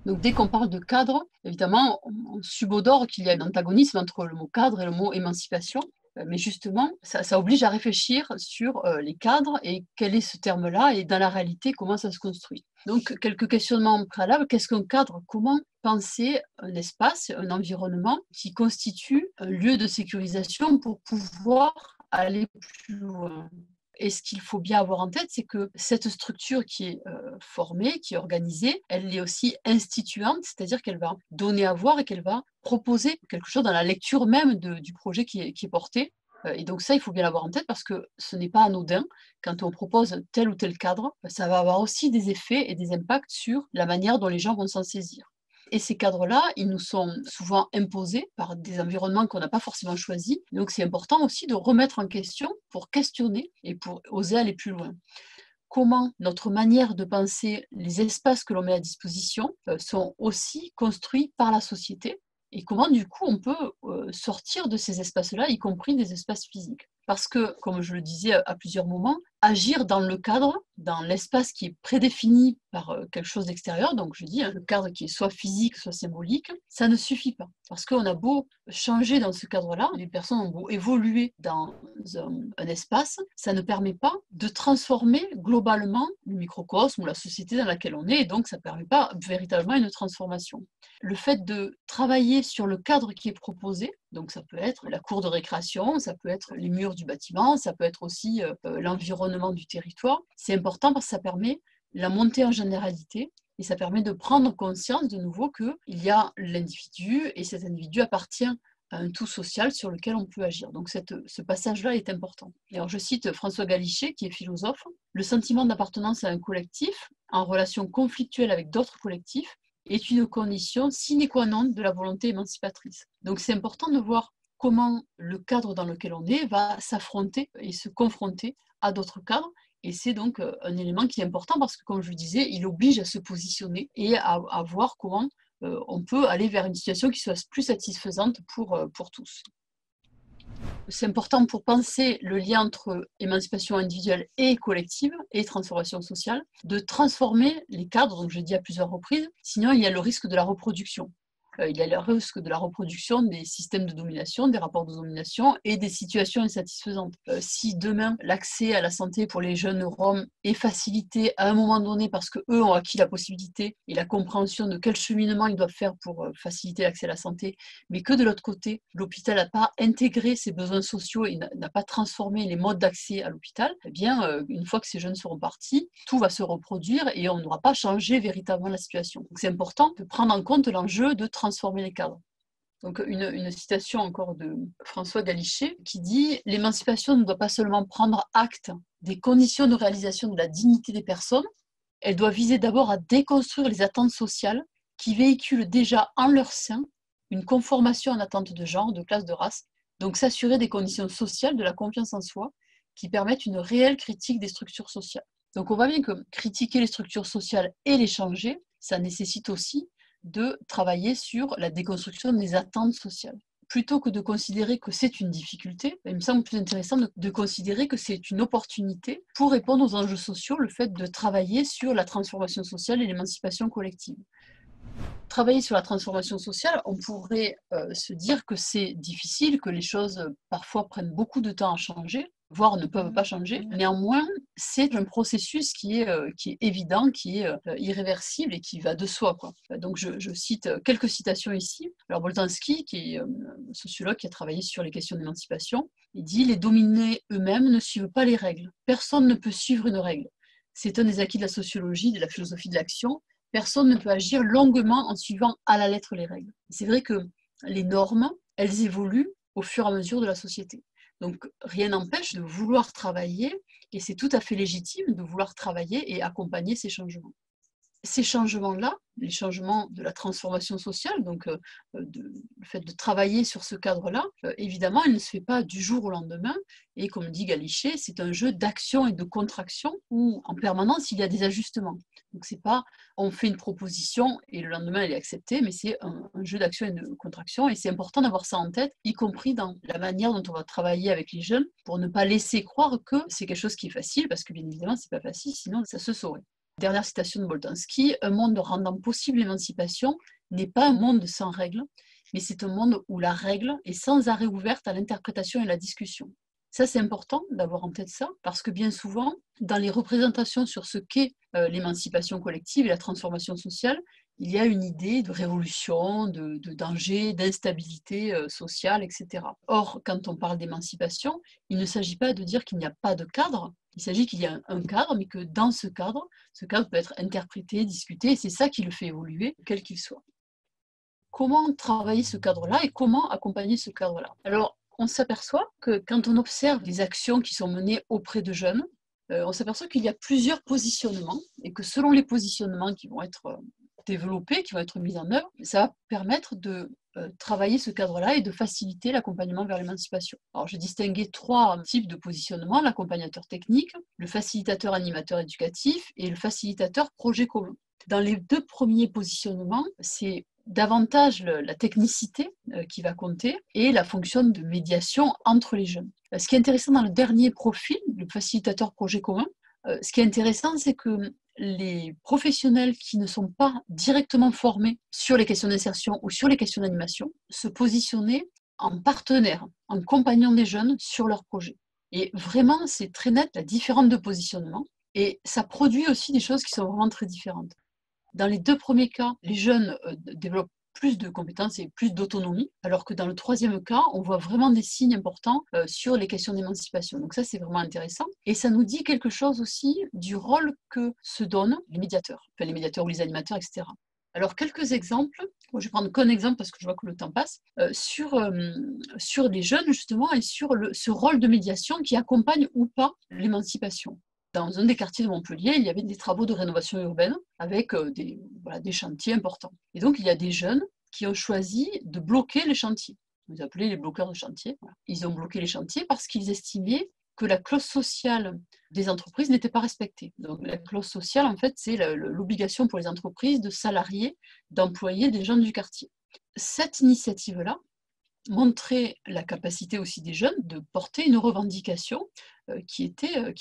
Donc dès qu'on parle de cadre, évidemment, on subodore qu'il y a un antagonisme entre le mot cadre et le mot émancipation. Mais justement, ça oblige à réfléchir sur les cadres et quel est ce terme-là et dans la réalité, comment ça se construit. Donc quelques questionnements préalables. Qu'est-ce qu'un cadre? Comment penser un espace, un environnement qui constitue un lieu de sécurisation pour pouvoir aller plus loin? Et ce qu'il faut bien avoir en tête, c'est que cette structure qui est formée, qui est organisée, elle est aussi instituante, c'est-à-dire qu'elle va donner à voir et qu'elle va proposer quelque chose dans la lecture même du projet qui est porté. Et donc ça, il faut bien l'avoir en tête parce que ce n'est pas anodin. Quand on propose tel ou tel cadre, ça va avoir aussi des effets et des impacts sur la manière dont les gens vont s'en saisir. Et ces cadres-là, ils nous sont souvent imposés par des environnements qu'on n'a pas forcément choisis. Donc c'est important aussi de remettre en question pour questionner et pour oser aller plus loin. Comment notre manière de penser les espaces que l'on met à disposition sont aussi construits par la société et comment du coup on peut sortir de ces espaces-là, y compris des espaces physiques. Parce que, comme je le disais à plusieurs moments, agir dans le cadre, dans l'espace qui est prédéfini par quelque chose d'extérieur, donc je dis le cadre qui est soit physique, soit symbolique, ça ne suffit pas. Parce qu'on a beau changer dans ce cadre-là, les personnes ont beau évoluer dans un espace, ça ne permet pas de transformer globalement le microcosme ou la société dans laquelle on est, et donc ça ne permet pas véritablement une transformation. Le fait de travailler sur le cadre qui est proposé, donc ça peut être la cour de récréation, ça peut être les murs du bâtiment, ça peut être aussi l'environnement du territoire. C'est important parce que ça permet la montée en généralité et ça permet de prendre conscience de nouveau qu'il y a l'individu et cet individu appartient à un tout social sur lequel on peut agir. Donc ce passage-là est important. Et alors je cite François Galichet, qui est philosophe, le sentiment d'appartenance à un collectif, en relation conflictuelle avec d'autres collectifs, est une condition sine qua non de la volonté émancipatrice. Donc c'est important de voir comment le cadre dans lequel on est va s'affronter et se confronter à d'autres cadres. Et c'est donc un élément qui est important parce que, comme je le disais, il oblige à se positionner et à voir comment on peut aller vers une situation qui soit plus satisfaisante pour tous. C'est important pour penser le lien entre émancipation individuelle et collective et transformation sociale, de transformer les cadres, donc je dis à plusieurs reprises, sinon il y a le risque de la reproduction. Il y a le risque de la reproduction des systèmes de domination, des rapports de domination et des situations insatisfaisantes. Si demain, l'accès à la santé pour les jeunes Roms est facilité à un moment donné parce qu'eux ont acquis la possibilité et la compréhension de quel cheminement ils doivent faire pour faciliter l'accès à la santé, mais que de l'autre côté, l'hôpital n'a pas intégré ces besoins sociaux et n'a pas transformé les modes d'accès à l'hôpital, eh bien, une fois que ces jeunes seront partis, tout va se reproduire et on n'aura pas changé véritablement la situation. Donc c'est important de prendre en compte l'enjeu de transformer les cadres. Donc une citation encore de François Galichet qui dit « L'émancipation ne doit pas seulement prendre acte des conditions de réalisation de la dignité des personnes, elle doit viser d'abord à déconstruire les attentes sociales qui véhiculent déjà en leur sein une conformation en attente de genre, de classe, de race, donc s'assurer des conditions sociales de la confiance en soi qui permettent une réelle critique des structures sociales. » Donc on voit bien que critiquer les structures sociales et les changer, ça nécessite aussi de travailler sur la déconstruction des attentes sociales. Plutôt que de considérer que c'est une difficulté, il me semble plus intéressant de considérer que c'est une opportunité pour répondre aux enjeux sociaux, le fait de travailler sur la transformation sociale et l'émancipation collective. Travailler sur la transformation sociale, on pourrait se dire que c'est difficile, que les choses parfois prennent beaucoup de temps à changer, voire ne peuvent pas changer. Néanmoins, c'est un processus qui est évident, qui est irréversible et qui va de soi, quoi. Donc je cite quelques citations ici. Alors Boltanski, qui est un sociologue qui a travaillé sur les questions d'émancipation, il dit « Les dominés eux-mêmes ne suivent pas les règles. Personne ne peut suivre une règle. C'est un des acquis de la sociologie, de la philosophie de l'action. Personne ne peut agir longuement en suivant à la lettre les règles. » C'est vrai que les normes, elles évoluent au fur et à mesure de la société. Donc rien n'empêche de vouloir travailler, et c'est tout à fait légitime de vouloir travailler et accompagner ces changements. Ces changements-là, les changements de la transformation sociale, donc le fait de travailler sur ce cadre-là, évidemment, il ne se fait pas du jour au lendemain. Et comme dit Galichet, c'est un jeu d'action et de contraction où en permanence il y a des ajustements. Donc c'est pas on fait une proposition et le lendemain elle est acceptée, mais c'est un jeu d'action et de contraction. Et c'est important d'avoir ça en tête, y compris dans la manière dont on va travailler avec les jeunes, pour ne pas laisser croire que c'est quelque chose qui est facile, parce que bien évidemment c'est pas facile, sinon ça se saurait. Dernière citation de Boltanski, un monde rendant possible l'émancipation n'est pas un monde sans règles, mais c'est un monde où la règle est sans arrêt ouverte à l'interprétation et à la discussion. Ça, c'est important d'avoir en tête ça, parce que bien souvent, dans les représentations sur ce qu'est l'émancipation collective et la transformation sociale, il y a une idée de révolution, de danger, d'instabilité sociale, etc. Or, quand on parle d'émancipation, il ne s'agit pas de dire qu'il n'y a pas de cadre, il s'agit qu'il y a un cadre, mais que dans ce cadre peut être interprété, discuté, et c'est ça qui le fait évoluer, quel qu'il soit. Comment travailler ce cadre-là et comment accompagner ce cadre-là? Alors, on s'aperçoit que quand on observe des actions qui sont menées auprès de jeunes, on s'aperçoit qu'il y a plusieurs positionnements et que selon les positionnements qui vont être développés, qui vont être mis en œuvre, ça va permettre de travailler ce cadre-là et de faciliter l'accompagnement vers l'émancipation. Alors, j'ai distingué 3 types de positionnement: l'accompagnateur technique, le facilitateur animateur éducatif et le facilitateur projet commun. Dans les 2 premiers positionnements, c'est davantage la technicité qui va compter et la fonction de médiation entre les jeunes. Ce qui est intéressant dans le dernier profil, le facilitateur projet commun, ce qui est intéressant, c'est que les professionnels qui ne sont pas directement formés sur les questions d'insertion ou sur les questions d'animation se positionner en partenaire, en compagnon des jeunes sur leur projet. Et vraiment, c'est très net la différence de positionnement et ça produit aussi des choses qui sont vraiment très différentes. Dans les 2 premiers cas, les jeunes développent plus de compétences et plus d'autonomie, alors que dans le 3e cas, on voit vraiment des signes importants sur les questions d'émancipation. Donc ça, c'est vraiment intéressant. Et ça nous dit quelque chose aussi du rôle que se donnent les médiateurs ou les animateurs, etc. Alors, quelques exemples. Moi, je vais prendre qu'un exemple parce que je vois que le temps passe. Sur les jeunes, justement, et sur ce rôle de médiation qui accompagne ou pas l'émancipation. Dans un des quartiers de Montpellier, il y avait des travaux de rénovation urbaine avec des chantiers importants. Et donc, il y a des jeunes qui ont choisi de bloquer les chantiers. Ils appelaient les bloqueurs de chantier. Voilà. Ils ont bloqué les chantiers parce qu'ils estimaient que la clause sociale des entreprises n'était pas respectée. Donc, la clause sociale, en fait, c'est l'obligation pour les entreprises de salarier, d'employer des gens du quartier. Cette initiative-là montrer la capacité aussi des jeunes de porter une revendication qui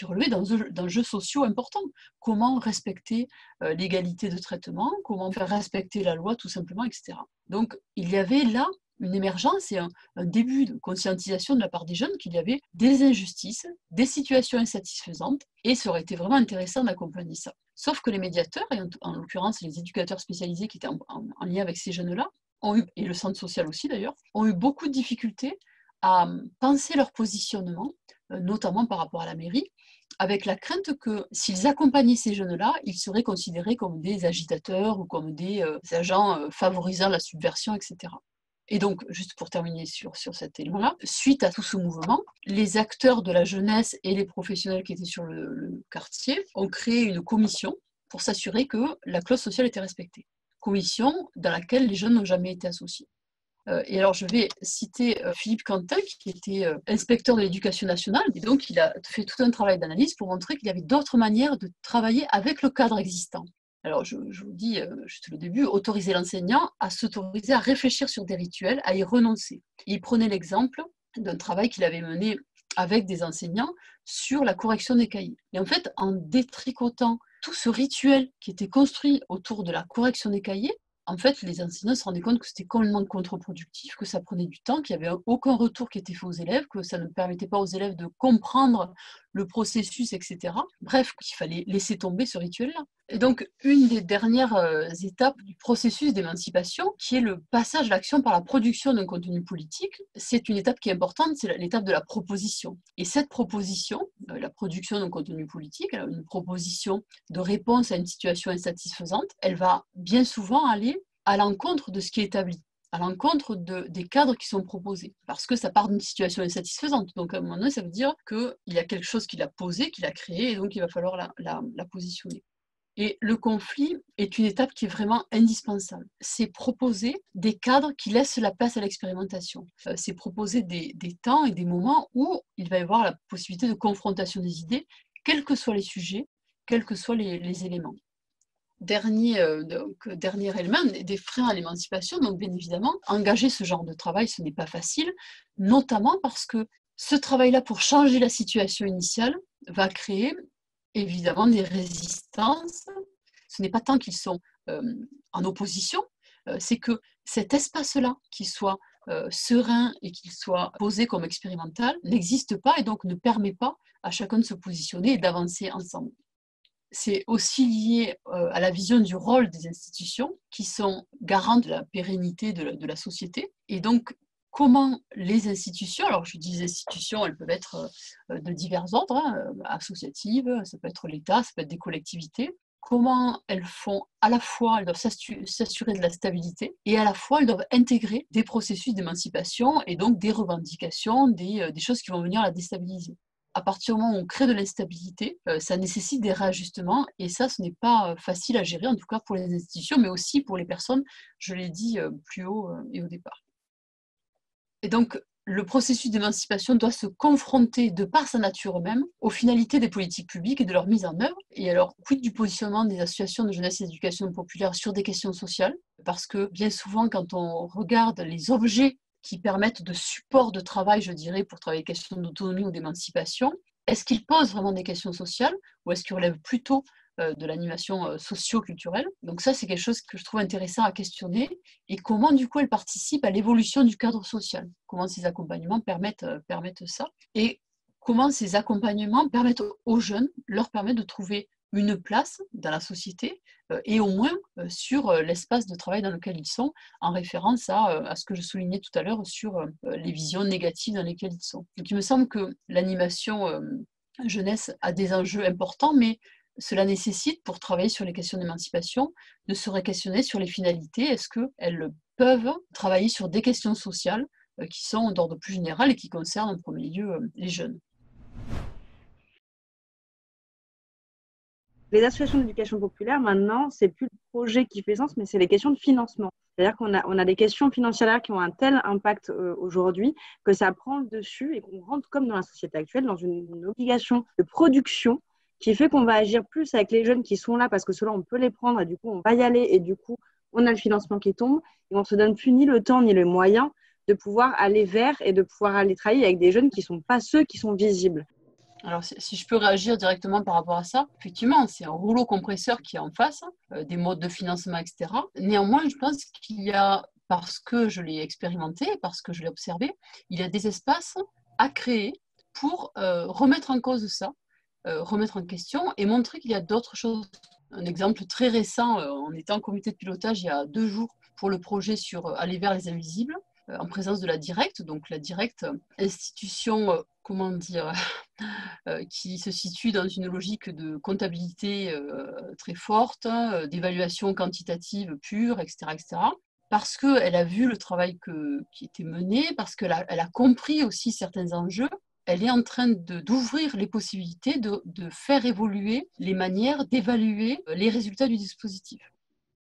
relevait d'enjeux sociaux importants. Comment respecter l'égalité de traitement, comment faire respecter la loi tout simplement, etc. Donc il y avait là une émergence et un début de conscientisation de la part des jeunes qu'il y avait des injustices, des situations insatisfaisantes, et ça aurait été vraiment intéressant d'accompagner ça. Sauf que les médiateurs, et en l'occurrence les éducateurs spécialisés qui étaient en lien avec ces jeunes-là, et le centre social aussi d'ailleurs, ont eu beaucoup de difficultés à penser leur positionnement, notamment par rapport à la mairie, avec la crainte que s'ils accompagnaient ces jeunes-là, ils seraient considérés comme des agitateurs ou comme des agents favorisant la subversion, etc. Et donc, juste pour terminer sur cet élément-là, suite à tout ce mouvement, les acteurs de la jeunesse et les professionnels qui étaient sur le quartier ont créé une commission pour s'assurer que la clause sociale était respectée. Commission dans laquelle les jeunes n'ont jamais été associés. Et alors, je vais citer Philippe Quentin, qui était inspecteur de l'éducation nationale, et donc il a fait tout un travail d'analyse pour montrer qu'il y avait d'autres manières de travailler avec le cadre existant. Alors, je vous dis, juste le début, autoriser l'enseignant à s'autoriser à réfléchir sur des rituels, à y renoncer. Il prenait l'exemple d'un travail qu'il avait mené avec des enseignants sur la correction des cahiers. Et en fait, en détricotant tout ce rituel qui était construit autour de la correction des cahiers, en fait, les enseignants se rendaient compte que c'était complètement contre-productif, que ça prenait du temps, qu'il n'y avait aucun retour qui était fait aux élèves, que ça ne permettait pas aux élèves de comprendre le processus, etc. Bref, qu'il fallait laisser tomber ce rituel-là. Et donc, une des dernières étapes du processus d'émancipation, qui est le passage à l'action par la production d'un contenu politique, c'est une étape qui est importante, c'est l'étape de la proposition. Et cette proposition, la production d'un contenu politique, alors une proposition de réponse à une situation insatisfaisante, elle va bien souvent aller à l'encontre de ce qui est établi, à l'encontre des cadres qui sont proposés, parce que ça part d'une situation insatisfaisante. Donc à un moment donné, ça veut dire qu'il y a quelque chose qu'il a posé, qu'il a créé, et donc il va falloir la positionner. Et le conflit est une étape qui est vraiment indispensable. C'est proposer des cadres qui laissent la place à l'expérimentation. C'est proposer des temps et des moments où il va y avoir la possibilité de confrontation des idées, quels que soient les sujets, quels que soient les éléments. Dernier élément, des freins à l'émancipation. Donc bien évidemment, engager ce genre de travail, ce n'est pas facile, notamment parce que ce travail-là, pour changer la situation initiale, va créer évidemment des résistances ce n'est pas tant qu'ils sont en opposition, c'est que cet espace-là, qui soit serein et qu'il soit posé comme expérimental, n'existe pas et donc ne permet pas à chacun de se positionner et d'avancer ensemble. C'est aussi lié à la vision du rôle des institutions qui sont garantes de la pérennité de la société. Et donc, comment les institutions, alors je dis institutions, elles peuvent être de divers ordres, associatives, ça peut être l'État, ça peut être des collectivités, comment elles font à la fois, elles doivent s'assurer de la stabilité et à la fois elles doivent intégrer des processus d'émancipation et donc des revendications, des choses qui vont venir la déstabiliser. À partir du moment où on crée de l'instabilité, ça nécessite des réajustements et ça, ce n'est pas facile à gérer, en tout cas pour les institutions, mais aussi pour les personnes, je l'ai dit plus haut et au départ. Et donc, le processus d'émancipation doit se confronter, de par sa nature même, aux finalités des politiques publiques et de leur mise en œuvre. Et alors, quid du positionnement des associations de jeunesse et d'éducation populaire sur des questions sociales? Parce que bien souvent, quand on regarde les objets qui permettent de support de travail, je dirais, pour travailler les questions d'autonomie ou d'émancipation, est-ce qu'ils posent vraiment des questions sociales ou est-ce qu'ils relèvent plutôt de l'animation socio-culturelle? Donc ça, c'est quelque chose que je trouve intéressant à questionner et comment, du coup, elles participent à l'évolution du cadre social. Comment ces accompagnements permettent ça et comment ces accompagnements permettent aux jeunes, leur permettent de trouver une place dans la société et au moins sur l'espace de travail dans lequel ils sont, en référence à ce que je soulignais tout à l'heure sur les visions négatives dans lesquelles ils sont. Donc il me semble que l'animation jeunesse a des enjeux importants, mais cela nécessite, pour travailler sur les questions d'émancipation, de se questionner sur les finalités. Est-ce qu'elles peuvent travailler sur des questions sociales qui sont d'ordre plus général et qui concernent en premier lieu les jeunes? Les associations d'éducation populaire, maintenant, c'est plus le projet qui fait sens, mais c'est les questions de financement. C'est-à-dire qu'on a des questions financières qui ont un tel impact aujourd'hui que ça prend le dessus et qu'on rentre, comme dans la société actuelle, dans une obligation de production qui fait qu'on va agir plus avec les jeunes qui sont là parce que ceux-là, on peut les prendre et du coup, on va y aller et du coup, on a le financement qui tombe et on ne se donne plus ni le temps ni les moyens de pouvoir aller vers et de pouvoir aller travailler avec des jeunes qui ne sont pas ceux qui sont visibles. Alors, si je peux réagir directement par rapport à ça, effectivement, c'est un rouleau compresseur qui est en face, des modes de financement, etc. Néanmoins, je pense qu'il y a, parce que je l'ai expérimenté, parce que je l'ai observé, il y a des espaces à créer pour remettre en cause ça, remettre en question et montrer qu'il y a d'autres choses. Un exemple très récent, on était en comité de pilotage il y a 2 jours pour le projet sur Aller vers les invisibles, en présence de la Directe, donc la Directe, institution, comment dire, qui se situe dans une logique de comptabilité très forte, d'évaluation quantitative pure, etc., etc. Parce qu'elle a vu le travail qui était mené, parce qu'elle a compris aussi certains enjeux, elle est en train d'ouvrir les possibilités de faire évoluer les manières d'évaluer les résultats du dispositif.